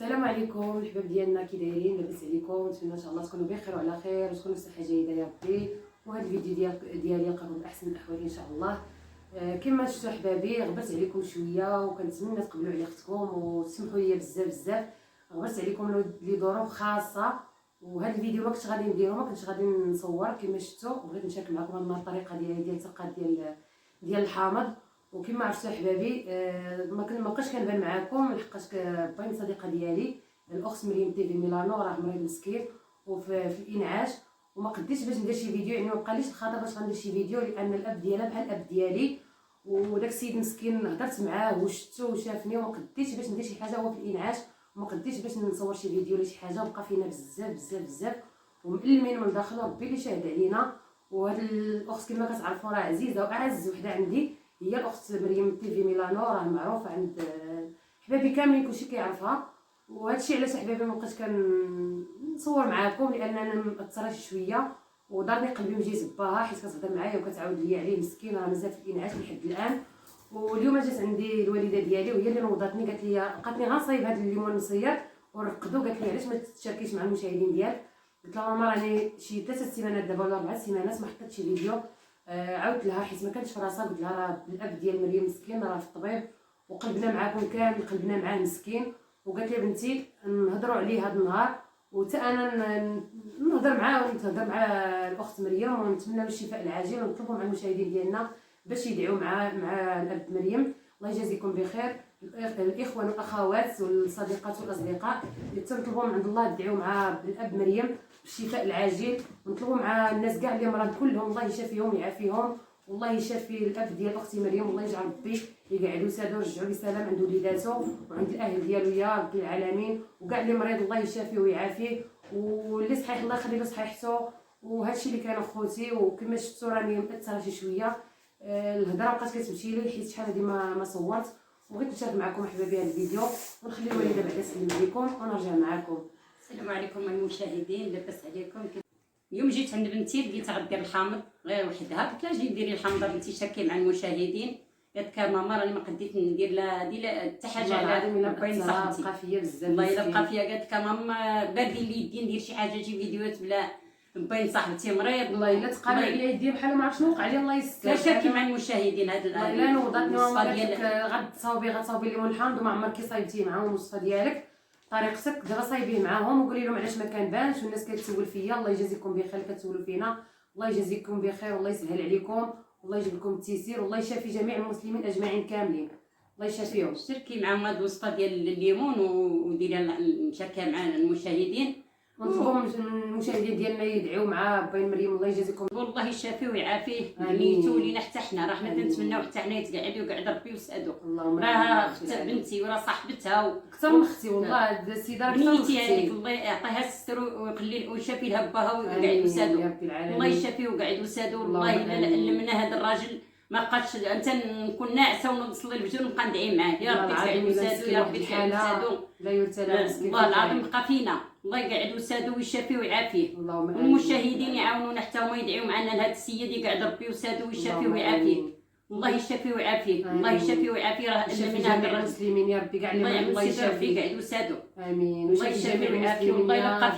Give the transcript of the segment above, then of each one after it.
السلام عليكم الحباب ديالنا، كي دايرين؟ لاباس عليكم؟ نتمنى ان شاء الله تكونوا بخير وعلى خير وتكونوا بصحه جيده يا ربي. وهذا الفيديو ديالي يلقاكم باحسن الاحوال ان شاء الله. كما شفتوا احبابي، غبرت عليكم شويه وكنتمنى تقبلوا على اختكم وتسمحوا لي بزاف بزاف. غبرت عليكم لظروف خاصه، وهذا الفيديو ما كنتش غادي نديرو، ما كنتش غادي نصور كما شفتوا. بغيت نشارك معكم هذه الطريقه ديال التقاد ديال الحامض. وكما عرفتوا احبابي، ما بقاش كنبان معاكم لحقاش باين صديقه ديالي الاخت مريم تيفي ميلانو راه مريض مسكين وفي الانعاش، وما قديتش باش ندير شي فيديو، يعني ما بقاليش الخاطر باش غندير شي فيديو لان الاب ديالها بحال الاب ديالي. وداك السيد مسكين هضرت معاه وشفتو وشافني، وما قديتش باش ندير شي حاجه هو في الانعاش، وما قديتش باش نصور شي فيديو ولا شي حاجه. بقى فينا بزاف بزاف بزاف ومألمين من الداخل، ربي اللي شاهد علينا. وهاد الاخت كما كتعرفوا راه عزيزه واعز وحده عندي، هي الاخت مريم تيفي ميلانو، راه معروفه عند حبابي كاملين، كلشي كيعرفها. وهذا الشيء علاش حبابي ما بقيتش كنصور معاكم، لان انا مأثره شويه ودارني قلبي من جهه باها، حيت كتهضر معايا وكتعاود ليا عليه مسكين، راه مازال في الانعاش لحد الان. واليوم جات عندي الوالده ديالي وهي اللي نوضتني، قالت لي لقاتني غنصايب هذا الليمون مصير ورقدو، قالت لي علاش ما تشاركيش مع المشاهدين ديالك. قلت لها ماما راني شي 3 سيمانات دابا ولا 4 سيمانات ما حطيتش فيديو. عاودت لها حيت ما كانتش في راسها، قلت لها راه الاب ديال مريم مسكين راه في الطبيب وقلبنا معاكم كامل، قلبنا معاه مسكين. وقالت لي بنتي نهضروا عليه هذا النهار، وتا انا نهضر معاه ونتهضر مع الاخت مريم ونتمنى له الشفاء العاجل، ونطلبوا مع المشاهدين ديالنا باش يدعوا مع الاب مريم. الله يجازيكم بخير الاخوان والاخوات والصديقات والاصدقاء اللي تنطلبوا من عند الله تدعوا مع الاب مريم بالشفاء العاجل، ونطلبوا مع الناس كاع اللي مرض كلهم الله يشافيهم ويعافيهم، والله يشافي الاب ديال اختي مريم، والله يجعل ربي يقعدو سادو ورجعوا بسلام عند وليداتو وعند الاهل ديالو يا رب العالمين. وكاع اللي مريض الله يشافيه ويعافيه، واللي صحيح الله يخلي له صحيحته. وهادشي اللي كان اخوتي، وكما شفتوا راني مأثره شي شويه. الهضره بقات كتمشي لي حيت شحال هادي ما صورت، وبغيت نشارك معكم احبابي هذا الفيديو، ونخلي الوالده بعدا تسلم عليكم ونرجع معكم. السلام عليكم المشاهدين، لاباس عليكم؟ اليوم جيت عند بنتي لقيتها غدير الحامض غير وحدها، قلت لها جي ديري الحامضه بنتي شاركي مع المشاهدين. قالت لك ماما راني ما قديت ندير لا حتى حاجه على باين صاحبتي، بقى فيا بزاف والله الا بقى فيا. قالت لك ماما باردين لي يدي ندير شي حاجه شي فيديوهات بلا باين صاحبتي مريض، والله الا تقال عليا يدي بحال ما عرفت شنو وقع لي، الله يستر. لا شاركي مع المشاهدين هذا والله الا نوضتني ماما قالت لك غتصاوبي ليمون الحامض، وما عمرك صايبتيه معاهم الوصفه ديالك طريقتك، دابا صايبيه معاهم وقولي لهم علاش ما كنبانش. والناس كتسول فيا، الله يجازيكم بخير كتسولوا فينا، الله يجازيكم بخير والله يسهل عليكم والله يجيب لكم التيسير، والله يشافي جميع المسلمين اجمعين كاملين، الله يشافيهم. شاركي معاهم هاد الوصفه ديال الليمون وديريها نشاركها مع المشاهدين، ونطلبوا من المشاهدين ديالنا يدعيو مع باين مريم، الله يجازيكم والله يشافيه ويعافيه نيتو لينا حتى حنا، راه حنا كنتمناو حتى حنا يتقعد ويقعد ربي ويسعدو. راه اخت بنتي وراه صاحبتها اكثر من اختي، والله هاد السيده اكثر من بنيتي اختي، هذيك الله يعطيها الستر ويخلي ويشافي لها باها ويقعد وسادو، الله يشافيه ويقعد وسادو. والله الا علمنا هذا الراجل ما بقاش انت نكون ناعسه ونصلي الفجر ونبقى ندعي معاه، يا ربي تقعد وسادو، يا ربي تقعد وسادو، لا يرتلى مسكين والله العظيم بقى فينا، الله يقعد وسادو ويشافيه ويعافيه. والمشاهدين يعاونونا حتى هما يدعيو معنا لهذا السيد يقعد ربي وسادو ويشافيه ويعافيه، الله يشافيه ويعافيه، الله يشافيه ويعافيه. راه علمنا هذا المسلمين يا ربي كاع اللي الله يشافيه يقعد وسادو، امين، الله يشافيه ويعافيه. والله بقى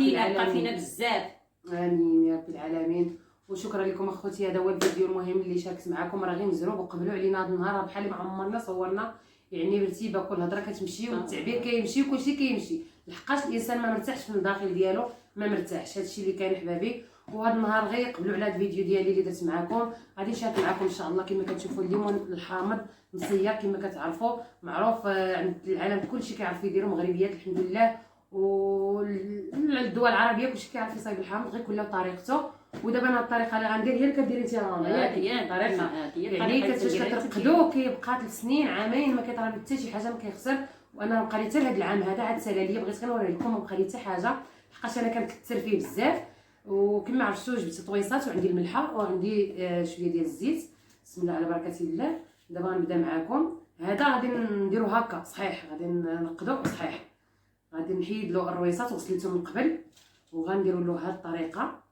فينا بزاف، امين يا رب العالمين. وشكرا لكم اخوتي، هذا هو الفيديو المهم اللي شاركت معكم، راه غير مزروب وقبلوا علينا هذا النهار بحال ما عمرنا صورنا، يعني برتيبه كل هضره كتمشي والتعبير كيمشي وكلشي كيمشي، لحقاش الانسان ما مرتاحش في الداخل ديالو، ما مرتاحش. هادشي اللي كاين حبابي. وهذا النهار غير قبلوا على هذا الفيديو ديالي اللي درت معكم، غادي نشارك معكم ان شاء الله. كما كتشوفوا الليمون الحامض مصير كما كتعرفوا معروف عند العالم كلشي كيعرف يديروا، مغربيات الحمد لله، والدول العربيه كلشي كيعرف يصايب الحامض غير كل بطريقته. ودابا انا الطريقه اللي غندير هي اللي كديري انت ماما، هي الطريقه يعني كتفاش كترقدو كيبقى 3 سنين عامين ما كيطرى حتى شي حاجه، ما كيخسر. وانا بقى لي حتى هذا العام هذا عاد سالا ليا، بغيت غير نوري لكم، ما بقى لي حتى حاجه لحقاش انا كنكثر فيه بزاف. وكما عرفتوا جبت طويصات وعندي الملحه وعندي شويه ديال الزيت، بسم الله على بركه الله. دابا غنبدا معكم، هذا غادي نديرو هكا صحيح، غادي نقدو صحيح، غادي نحيد له الرويصات وغسلتهم من قبل، وغنديروا له هذه الطريقه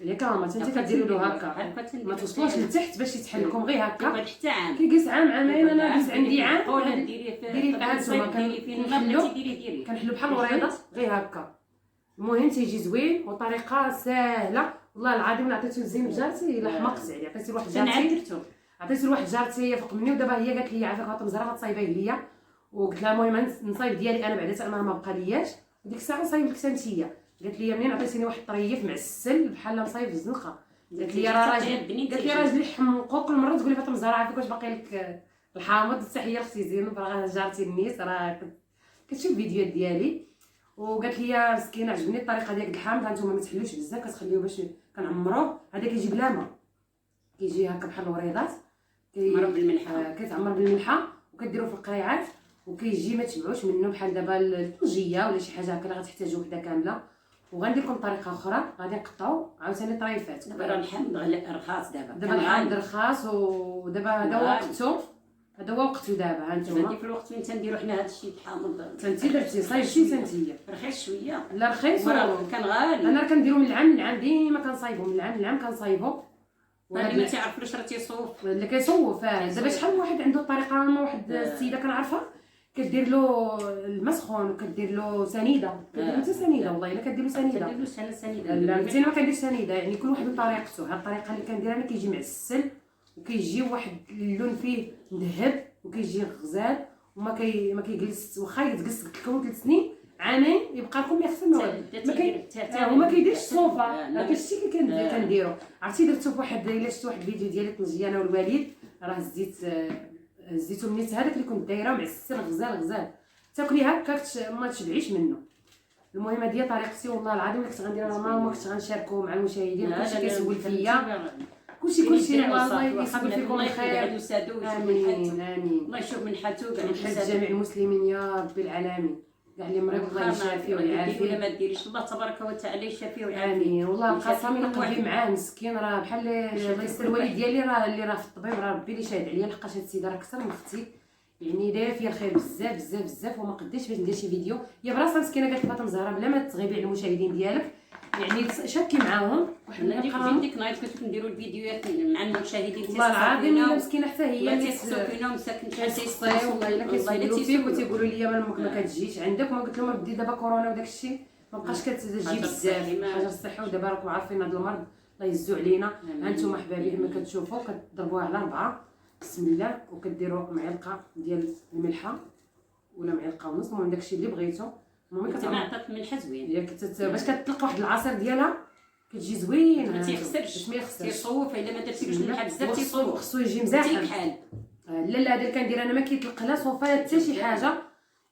ياك ماما انت كديروا له هكا ما توصلوش لتحت باش يتحل لكم غير هكا حتى عام كيجلس عام عامين انا جلس عندي عام ولا ديري ديري هانتوما ديري كنحلو بحال الوريضه غير هكا. المهم تيجي زوين وطريقه ساهله والله العظيم. الا عطيتو الزين لجارتي الا حمقت عليه. عطيتو لواحد جارتي عطيتو لواحد جارتي فوق مني ودابا هي قالت لي عافاك هاد المزرعه غتصايبيه ليا وقلت لها المهم نصايب ديالي انا بعدا انا ما بقالياش وديك الساعه نصايب لك انتيا. قالت لي منين عطيتيني واحد الطريف معسل بحال مصايب الزنقه. قالت لي راه راجلي حمقو كل مره تقول لي فاطمه الزهراء عافاك واش باقي لك الحامض. تحيه لختي زينب راه جارتي النيس راه كتشوف الفيديوهات ديالي وقالت لي مسكينه عجبني الطريقه ديال الحامض. هانتوما ما تحلوش بزاف كتخليوه باش كنعمروه. هذا كيجي بلا ما كيجي هكا بحال الوريضات كيتعمر بالملحه كيتعمر بالملحه وكديروه في القريعات وكيجي ما تشبعوش منه بحال دابا الطنجيه ولا شي حاجه هكا اللي غتحتاجوا وحده كامله. وغندير لكم طريقه اخرى غادي نقطعوا عاوتاني طريفات. دابا راه الحامض رخاص دابا الحامض رخاص ودابا هذا وقته هذا هو وقته دابا. هانتوما في الوقت وين تنديروا حنا هذا الشيء الحامض تنتي درتي صايبتي تنتيا رخيص شويه لا رخيص كان غالي. انا كنديرو من العام للعام ديما كنصايبو من العام للعام كنصايبو. اللي ما تيعرفوش راه تيصوف اللي كيصوف دابا شحال واحد عنده طريقه ما واحد السيده كنعرفها كدير له المسخون وكدير له سنيده كدير له سنيده والله الا كدير له سنيده كدير له سنيده لا قلتي ما كنديرش سنيده يعني كل واحد بطريقته. هاد الطريقه اللي كندير انا كيجي معسل وكيجي واحد اللون فيه مذهب وكيجي غزال وما ما كيجلس واخا يتجلس تكون 3 سنين عامين يبقى لكم يخسر وما كيديرش الصوفه. داك الشيء اللي كنديرو عرفتي درتو فواحد الا شفت واحد الفيديو ديالي طنجيه انا والوالد راه هزيتو منيت هذاك اللي كنت دايره معسل غزال تاكلي هكا ما تشبعيش منه. المهم هذه طريقتي والله العظيم كنت غنديرها ماما وما كنت غنشاركو مع المشاهدين كلشي كيسول فيا كلشي الله يسكن فيكم الخير. امين امين الله يشوف من حالته كاع جميع المسلمين يا رب العالمين كاع اللي مريض الله يشافيه ويعافيه ولا ما ديريش الله تبارك وتعالى يشافيه ويعافيه. امين والله القسم الا قلبي معاه مسكين راه بحال الله يستر الوالد ديالي راه في الطبيب راه ربي اللي شاهد عليا لحقاش هاد السيده راه اكثر من اختي يعني دايره فيا الخير بزاف وما قديتش باش ندير شي فيديو. هي براسها مسكينه قالت فاطمه الزهراء بلا ما تغيبي على المشاهدين ديالك يعني شاركي معاهم وحنا ديك النهار كنت نديروا الفيديوهات مع المشاهدين والله العظيم الا مسكينه حتى هي اللي تيسقسوا فينا ومساكن تيسقسوا والله الا كيسولوا فيك وتيقولوا لي ما كتجيش عندك وما قلت لهم بدي دابا كورونا وداك الشيء ما بقاش كتجي بزاف حاجه الصحه ودابا راكم عارفين هذا المرض الله يهزو علينا. هانتوما حبابي كما كتشوفوا كتضربوها على 4 بسم الله وكديروا معلقه ديال الملحه ولا معلقه ونص المهم داكشي اللي بغيتو. المهم كتعطيك ملحه زوين ياك باش كتطلق واحد العصير ديالها كتجي زوينه ما تيخسرش ما يخسرش تيصوف الا ما درتيلوش ملحه بزاف تيصوف خصو يجي مزاحم بحال لا هذا اللي كندير انا ما كيطلق لا صوفه حتى شي حاجه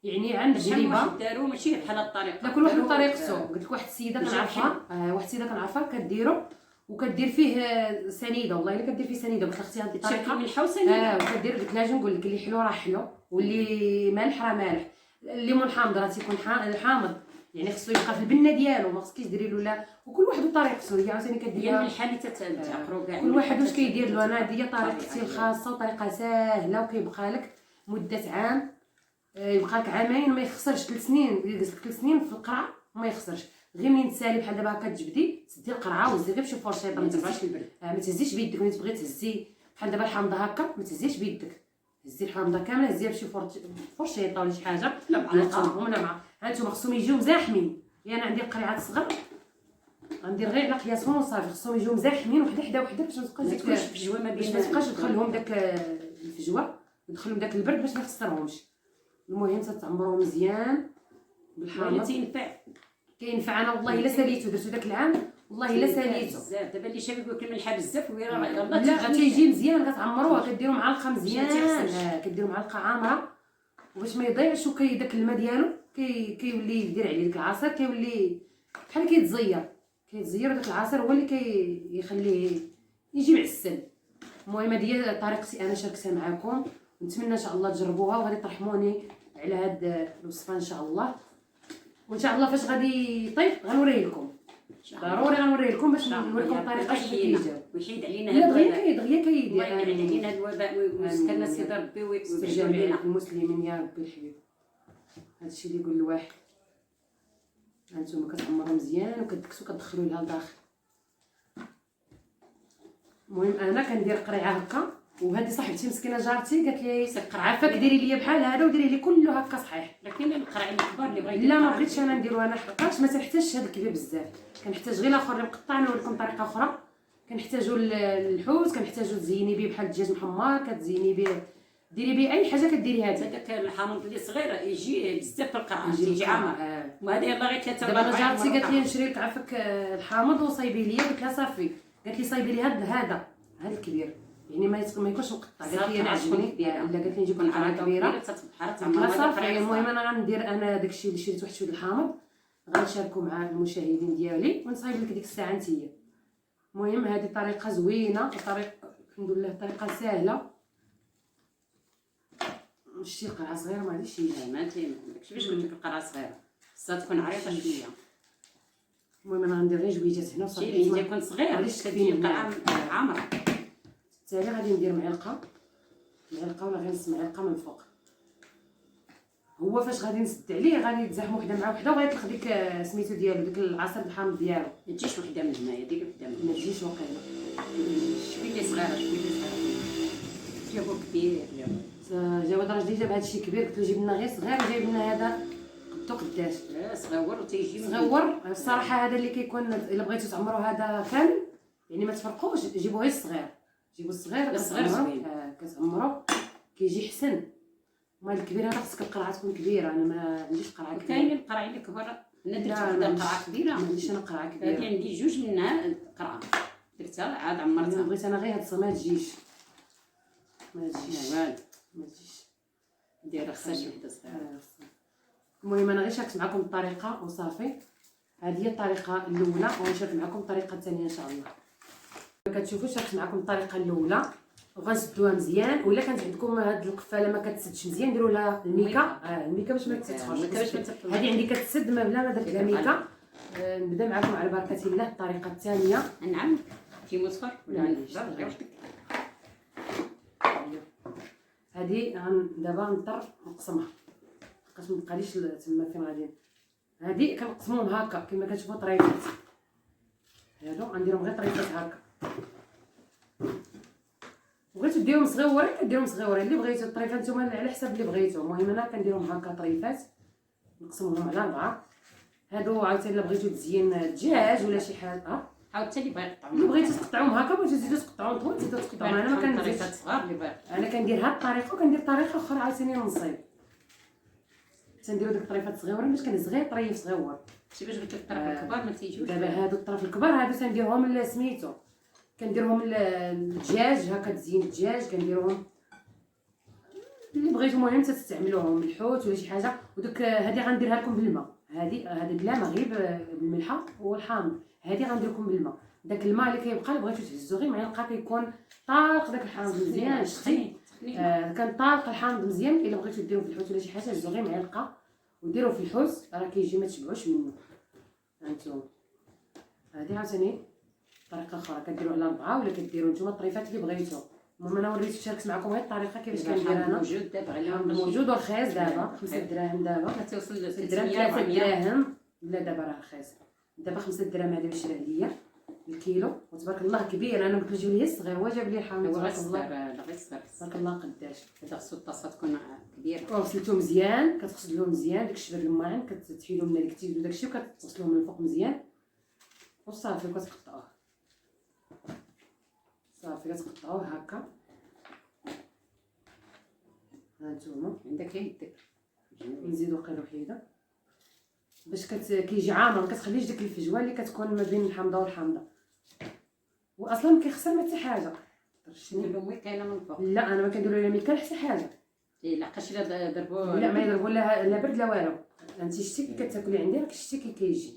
يعني عند تجربه داروا ماشي بحال الطريقه لا كل واحد بطريقته. قلت لك واحد السيده كنعرفها واحد السيده كنعرفها كديرو وكدير فيه سنيده والله الا كدير فيه سنيده. قلت لها اختي هذه الطريقه ملحه وسنيده وكدير قلت لها اجي نقول لك اللي حلو راه حلو واللي مالح راه مالح. الليمون حامض راه تيكون حامض يعني خصو يبقى في البنه ديالو ما خصكيش ديري له لا وكل واحد بطريقته. هي عاوتاني كدير الملحه اللي تتعقروا كاع كل واحد واش كيدير له. انا هذه طريقتي الخاصه وطريقه ساهله وكيبقى لك مده عام يبقى لك عامين ما يخسرش 3 سنين يجلس لك 3 سنين في القرعه ما يخسرش غير منين تسالي بحال دابا هكا تجبدي تسدي القرعه وزي غير بشي فرشيطه ما تهزيش البرد ما تهزيش بيدك ملي تبغي تهزي بحال دابا الحامضه هكا ما تهزيش بيدك هزي الحامضه كامله هزيها بشي فرشيطه ولا شي حاجه لا معلقه ولا مع هانتوما خصهم يجيو مزاحمين. انا عندي القريعات صغر غندير غير على قياسهم وصافي خصهم يجيو مزاحمين وحده باش ما تبقاش ديك الفجوه ما بين ما تبقاش تدخلهم داك الفجوه يدخلهم داك البرد باش ما يخسرهمش. المهم تتعمروا مزيان بالحامض كينفع. انا والله الا ساليتو درتو داك العام والله الا ساليتو بزاف. دابا اللي شاف ياكل ملحه بزاف لا تيجي مزيان كتعمروها كديروا معلقه مزيان كديروا معلقه عامره وباش ما يضيعش داك الماء ديالو كيولي يدير عليه داك العصير كيولي بحال كيتزير وداك العصير هو اللي كيخليه يجي معسل. المهم هذه هي طريقتي انا شاركتها معكم ونتمنى ان شاء الله تجربوها وغادي ترحموني على هاد الوصفه ان شاء الله. وان شاء الله فاش غادي يطيب غنوريه لكم ضروري غنوريه لكم باش نوريكم الطريقه باش كيجاو ويحيد علينا هذا الوباء دغيا كيدير الله يحيد علينا هذا الوباء ويسكن الناس ربي ويبعد جميع المسلمين يا ربي الحبيب. هادشي اللي يقول الواحد هانتوما كتعمروا مزيان وكتكسوا كتدخلوا لها لداخل المهم انا كندير قريعه هكا، وهذه صاحبتي مسكينه جارتي قالت لي عافاك ديري لي بحال هذا وديري لي كله هكا صحيح. لكن القرعين الكبار اللي بغيتي لا ما بغيتش انا نديرو انا، حقاش ما تنحتاجش هذا الكبير بزاف، كنحتاج غير الاخر اللي مقطع. نوريكم طريقه اخرى. كنحتاجو الحوت، كنحتاجو تزيني به بحال الدجاج محمر، كتزيني به ديري به اي حاجه كديري هذا. هذاك الحامض اللي صغير يجي بزاف في القرعه، يجي عامر. وهذا يلاه غير 3 دابا انا جارتي قالت لي نشري لك عافاك الحامض وصايبي لي، قلت لها صافي. قالت لي صايبي لي هذا الكبير، يعني ما يكونش مقطع. قالت لي انا عجبني. لا قالت لي نجيب قرعه كبيره. لا صافي. المهم انا غندير انا داكشي اللي شريت واحد شويه الحامض غنشاركو مع المشاهدين ديالي ونصايب لك ديك الساعه نتيا. المهم هذه طريقه زوينه، طريقه الحمد لله طريقه سهله. شتي القرعه صغيره ما عنديش شي. ما داكشي باش قلت لك القرعه صغيره خصها تكون عريضه شويه. المهم انا غندير غير جويجات هنا وصافي. ملي يكون صغير معليش كدير القرعه عامره. التالي غادي ندير معلقه ولا غير نص معلقه من الفوق. هو فاش غادي نسد عليه غادي يتزاحم وحده مع وحده وغيطلق ديك سميتو ديالو ديك العصير الحامض ديالو. ما تجيش وحده من هنايا، ديك وحده من ما تجيش وقيله. شويه اللي صغيره شويه اللي صغيره. جابو كبير جواد راجلي جاب هذا الشيء كبير، قلت له جيب لنا غير صغير، جايب لنا هذا قدو قداش صغيور وتيجي صغيور. الصراحه هذا اللي كيكون الا بغيتو تعمروا هذا كامل يعني ما تفرقوش، جيبوا غير الصغير، جيبوا الصغير زوين كتعمروا كيجي حسن. ما الكبير هذا خصك القرعه تكون كبيره. انا ما عنديش قرعه كبيره. كاين القرعه اللي كبر. انا درت وحده قرعه كبيره. ما عنديش انا قرعه كبيره. هذه عندي جوج منها قرعه درتها عاد عمرتها. بغيت انا غير هاد ما تجيش ما تجيش دايره خصها شي وحده صغيره. المهم انا غير شاركت معكم الطريقه وصافي. هذه هي الطريقه الاولى ونشارك معكم الطريقه الثانيه ان شاء الله. كتشوفوا شاركت معكم الطريقه الاولى وغنسدوها مزيان. ولا كانت عندكم هاد القفاله ما كتسدش مزيان ديروا لها الميكا. الميكا باش ما تتخرجش. هذه عندي كتسد ما بلا ما درت لها ميكا. نبدا معكم على بركه الله الطريقه الثانيه. نعم في مصفر ولا هذه دابا نضطر نقسمها باش ما تبقاليش تما فين غادي. هذه كنقسموهم هكا كما كتشوفوا طريفات. هادو غنديرهم غير طريفات هكا. بغيتو ديرهم صغيورين كديرهم صغيورين، اللي بغيتو الطريفات نتوما على حسب اللي بغيتو. المهم انا كنديرهم هكا طريفات نقسمهم على 4. هادو عاوتاني الا بغيتو تزين الدجاج ولا شي حاجه عاوتاني بغا يقطعوهم. اللي بغيتو تقطعوهم هكا بغيتو تزيدو تقطعوهم طول تزيدو تقطعوهم. انا ما كنديرش صغار اللي بغا. انا كندير هاد الطريقه وكندير طريقه اخرى عاوتاني نصيب. تنديرو ديك الطريفات صغيورين باش كنزغي طريف صغيور. شي باش قلت لك الطرف الكبار ما تيجيوش. دابا هادو الطرف الكبار هادو تنديرهم سميتو كنديرهم الدجاج هكا تزيين الدجاج كنديرهم اللي بغيتو. المهم تستعملوهم الحوت ولا شي حاجه. ودوك هذه غنديرها لكم بالماء. هذا بلا ما غير بالملحه والحامض. هذه غندير لكم بالماء. داك الماء اللي كيبقى اللي بغيتو تهزو غير معلقه كيكون طالق داك الحامض مزيان. شتي كان طالق الحامض مزيان. الا بغيتو ديروا في الحوت ولا شي حاجه هزو غير معلقه وديروا في الحوت راه كيجي ما تشبعوش منه. هانتوما هذه عاوتاني طريقه اخرى كديروا على 4 ولا كديروا نتوما الطريفات اللي بغيتو. المهم انا وريت شاركت معكم غير الطريقه كيفاش كندير انا. موجود دابا غير موجود ورخيص دابا 5 دراهم. دابا كتوصل ل 3 دراهم. لا دابا راه رخيص. دابا 5 دراهم هذا باش شرا ليا الكيلو. وتبارك الله كبير. انا قلت له جيب لي الصغير هو جاب لي الحامض. تبارك الله تبارك الله قداش. هذا خصو الطاسه تكون كبيره. غسلتو مزيان كتغسلوه مزيان داك الشباب الماعن كتحيدو من ديك التيز وداك الشيء وكتغسلوه من الفوق مزيان وصافي كتقطعوه. صافي كتقطعوه هكا. هانتوما عندك يدك نزيدو قير وحيده باش كيجي عامر. ما كتخليش ديك الفجوه اللي كتكون ما بين الحامضه والحامضه. واصلا ما كيخسر ما حتى حاجه. نديرو ميكاينه من فوق. لا انا ما كنديرو لا ميكا حتى حاجه. لاقاش الا ضربوه لا ما يضربوا لا برد لا والو. انت شتي كي كتاكلي عندي راك شتي كي كيجي.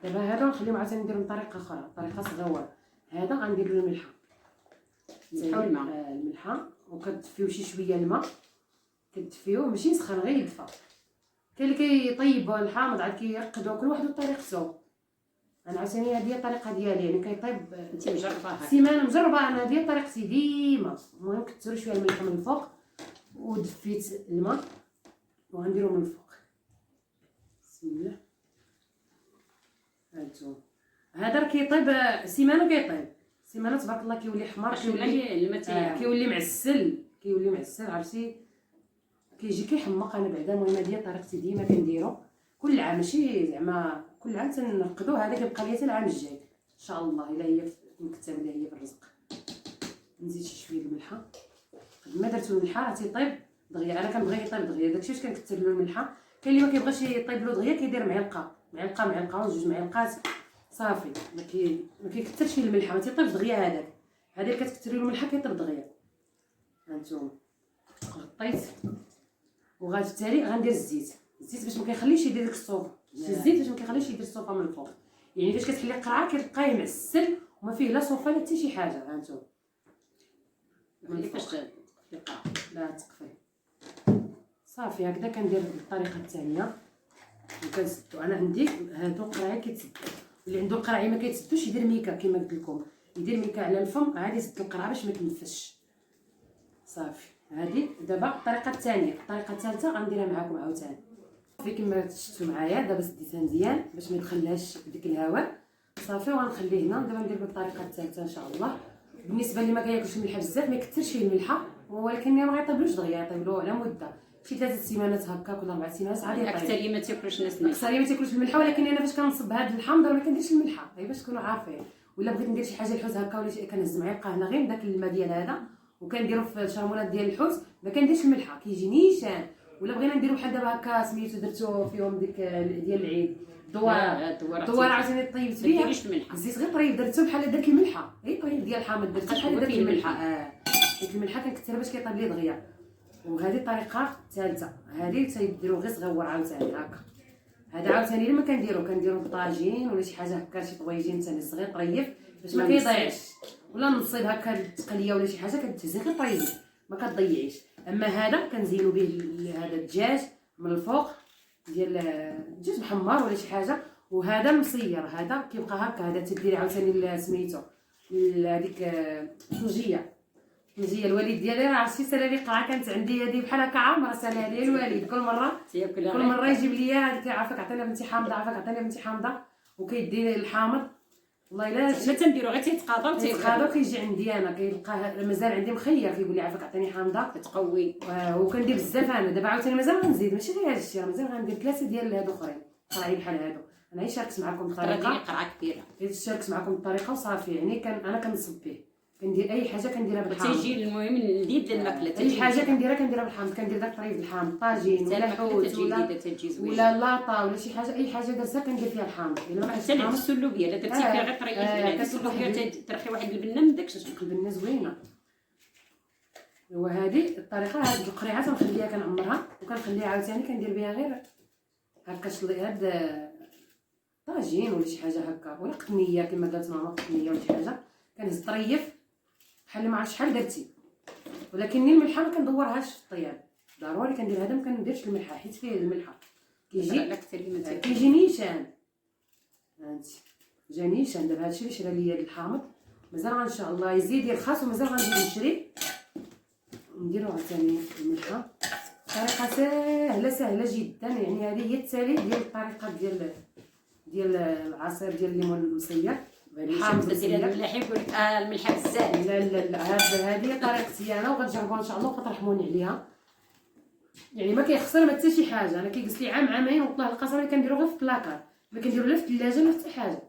دابا هذا نخليهم عاوتاني نديرو بطريقه اخرى طريقه صغيره. هذا غندير له الملحه. نحاول الماء الملحه وكتدفيو شي شويه الماء. كتدفيوه ماشي يسخن غير يدفى. كاين اللي كيطيب الحامض عاد كيرقدو كل واحد وطريقته. انا عاوتاني هذه هي الطريقه ديالي يعني كيطيب. انت مجرباها سيمانه مجربه انا هذه هي طريقتي ديما. المهم كثروا شويه الملح من الفوق ودفيت الماء وغنديرو من الفوق. بسم الله. هانتوما هذا راه كيطيب سيمانه كيطيب سيمانه تبارك الله كيولي حمار، كيولي كيولي معسل عرفتي، كيجي كيحمق. انا بعدا المهم هذه طريقتي ديما كنديرو كل عام، ماشي زعما كل عام تنقدو، هذا كيبقى ليا حتى العام الجاي ان شاء الله الا هي مكتب الا هي في الرزق. نزيد شويه الملحه، قد ما درتو الملحه راه تيطيب دغيا. انا كنبغي يطيب دغيا، داكشي علاش كنكثر له الملحه. كاين اللي ما كيبغيش يطيب له دغيا كيدير معلقه وجوج معلقات صافي، ما كيكثرش فيه الملحه، ما تيطيبش دغيا. هذاك كتكثري له الملحه كيطيب دغيا. هانتوما غطيت، وغادي في التالي غندير الزيت باش ما كيخليش يدير ديك الصوفه. الزيت باش ما كيخليش يدير الصوفه من الفوق، يعني فاش كتحلي قرعه كيبقى معسل وما فيه لا صوفه لا حتى شي حاجه. هانتوما فاش تقطع لا تقفل صافي. هكذا كندير بالطريقه الثانيه وكنسدو. انا عندي هادو القراعي كيتسدو، اللي عنده القراعي ما كيتسدوش يدير ميكا كما قلت لكم، يدير ميكا على الفم عادي يسد القرعه باش ما تنفش صافي. هذه دابا الطريقه الثانيه. الطريقه الثالثه غنديرها معكم عاوتاني صافي كما شفتوا معايا. دابا سديتها مزيان باش ما يدخلهاش ديك الهواء صافي، وغنخليه هنا. دابا ندير بالطريقه الثالثه ان شاء الله. بالنسبه اللي ما كياكلش الملحه بزاف ما يكثرش فيه الملحه، ولكن ما غيطيبلوش دغيا، يطيب له على مده شي 3 سيمانات هكاك ولا 4 سيمانات عادي يطيب. اكثر ما تاكلش الناس الملحه، اكثر ما تاكلش الملحه. ولكن انا فاش كنصب هاد الحامضه ما كنديرش الملحه، غير باش تكونوا عارفين. ولا بغيت ندير شي حاجه الحوت هكا ولا شي كنهز معلقه هنا غير داك الماء ديال هذا وكنديرو في الشرمونات ديال الحوت، ما كنديرش الملحه كيجي نيشان. ولا بغينا نديرو بحال دابا هكا سميتو درتو فيهم ديك ديال العيد الدوار عاوتاني طيبت فيها الزيت غير طريب درتو بحال درت الملحه غير طريب ديال الحامض درت بحال درت الملحه. ديك الملحه كنكثرها باش كيطيب لي دغيا. وهذه الطريقه الثالثه، هذه تيديروا غير صغيور عاوتاني هكا. هذا عاوتاني لما كنديرو بالطاجين ولا شي حاجه هكا شي طويجين تنهز غير طريف باش ما كيضيعش، ولا نصيب هكا التقليه ولا شي حاجه كتهزي غير طريف ما كتضيعيش. اما هذا كنزينو به هذا الدجاج من الفوق ديال الدجاج محمر ولا شي حاجه، وهذا مصير هذا كيبقى هكا. هذا تديري عاوتاني سميتو هذيك طنجيه الوالد ديالي راه عرفتي سالا لي قرعه كانت عندي هذه بحال هكا عامره سالها لي الوالد كل مره يجيب لي هذيك عافاك عطينا بنتي حامضه عافاك عطينا بنتي حامضه وكيدي الحامض والله الا ما تنديرو غير تيتقاضاو كيجي عندي انا كيلقاه مازال عندي مخير كيقول لي عافاك عطيني حامضه كتقوي. وكندير بزاف. انا دابا عاوتاني مازال غنزيد ماشي غير هذا الشيء، مازال غندير 3 ديال هادو اخرين قراعي بحال هادو. انا شاركت معكم الطريقه قرعه كبيره شاركت معكم الطريقه وصافي. يعني انا كنصب به كندير اي حاجه كنديرها بالحامض تيجي المهم اللذيذ الماكله اي حاجه كنديرها بالحامض. كندير داك طريف الحامض طاجين ولا حوت ولا لاطا ولا شي حاجه اي حاجه درتها كندير فيها الحامض. الا ما حتى السلوبيه الا درتي فيها غير طريقه السلوبيه ترخي واحد البنه من داكشي البنه زوينه. وهذه الطريقه هاد القريعه تنخليها كنعمرها وكنخليها عاوتاني كندير بها غير هكا هاد طاجين ولا شي حاجه هكا ولا قطنيه كما قالت ماما قطنيه ولا شي حاجه كنهز طريف بحال ما عرفتش شحال درتي. ولكن الملحه ما كندورهاش في الطياب ضروري كندير هذا ما كنديرش الملحه حيت فيه الملحه كيجي نيشان. هانتي جا نيشان. دابا هادشي اللي شرا ليا الحامض مازال ان شاء الله يزيد يرخص ومازال غنزيد نشري نديرو عاوتاني الملحه. طريقه سهله جدا. يعني هذه هي التالي ديال الطريقه ديال العصير ديال الليمون المصير الحامض ديال الملح يقول لك الملحه بزاف. لا هذه طريقتي انا وغتجربوها ان شاء الله وغترحموني عليها. يعني ما كيخسر ما حتى شي حاجه. انا كيجلس لي عامين والله القسم اللي كنديرو غير في البلاكار ما كنديرو لا في الثلاجه لا حتى حاجه.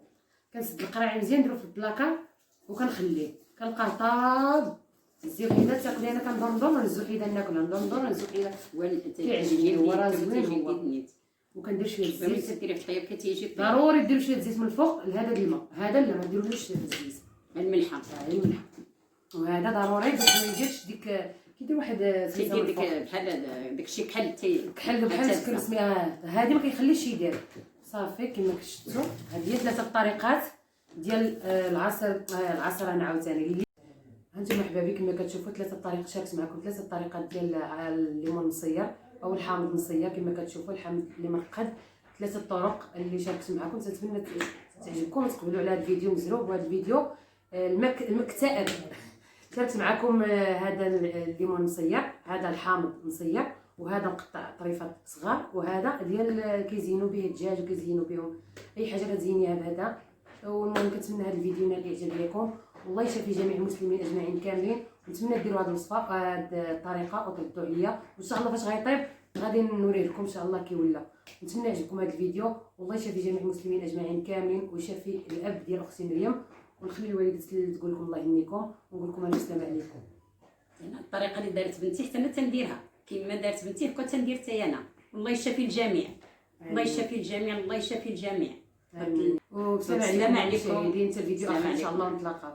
كنسد القراعي مزيان نديرو في البلاكار وكنخليه كنلقاه طاب. الزبيده تاكلي انا كندور الزبيده ناكلها ندور الزبيده كيعجبني هو راه زوين هو. وكندير شويه الزيت كديري في الطياب كتيجي ضروري ديروا شويه الزيت من الفوق لهذا الماء. هذا لا ما ديرولوش الزيت الملحه وهذا ضروري باش ما يديرش ديك كيدير واحد كيدير ديك بحال داكشي بحال شكل سميها هذه ما كيخليش يدير صافي. كما شفتوا هذه 3 طريقات ديال العصير انا عاوتاني اللي هانتوما احبابي كما كتشوفوا 3 طريقات شاركت معكم 3 طريقات ديال الليمون المصير او الحامض المصير كما كتشوفوا الحامض اللي مرقد. 3 طرق اللي شاركت معكم. تنتمنى تعجبكم وتقبلوا على هذا الفيديو مزروب. وهذا الفيديو المكتئب شاركت معكم هذا الليمون المصير هذا الحامض المصير وهذا مقطع طريفات صغار وهذا ديال كيزينوا به الدجاج وكيزينوا بهم اي حاجه كتزينيها بهذا. والمهم كنتمنى هذا الفيديو ينال الاعجاب ديالكم والله يشافي جميع المسلمين اجمعين كاملين. ونتمنى ديروا هذه الوصفه هذه الطريقه وتردوا عليا، وان شاء الله فاش غيطيب غادي نوريه لكم ان شاء الله كي ولا. نتمنى يعجبكم هذا الفيديو، والله يشافي جميع المسلمين اجمعين كاملين، ويشافي الاب ديال اختي مريم، ونخلي الوالده تقول لكم الله يهنيكم، ونقول لكم انا السلام عليكم. انا الطريقه اللي دارت بنتي حتى انا تنديرها كيما دارت بنتي كنت تندير حتى انا. والله يشافي الجميع، الله يشافي الجميع، الله يشافي الجميع. امين. والسلام عليكم المشاهدين، حتى الفيديو اخر ان شاء الله نتلاقاو.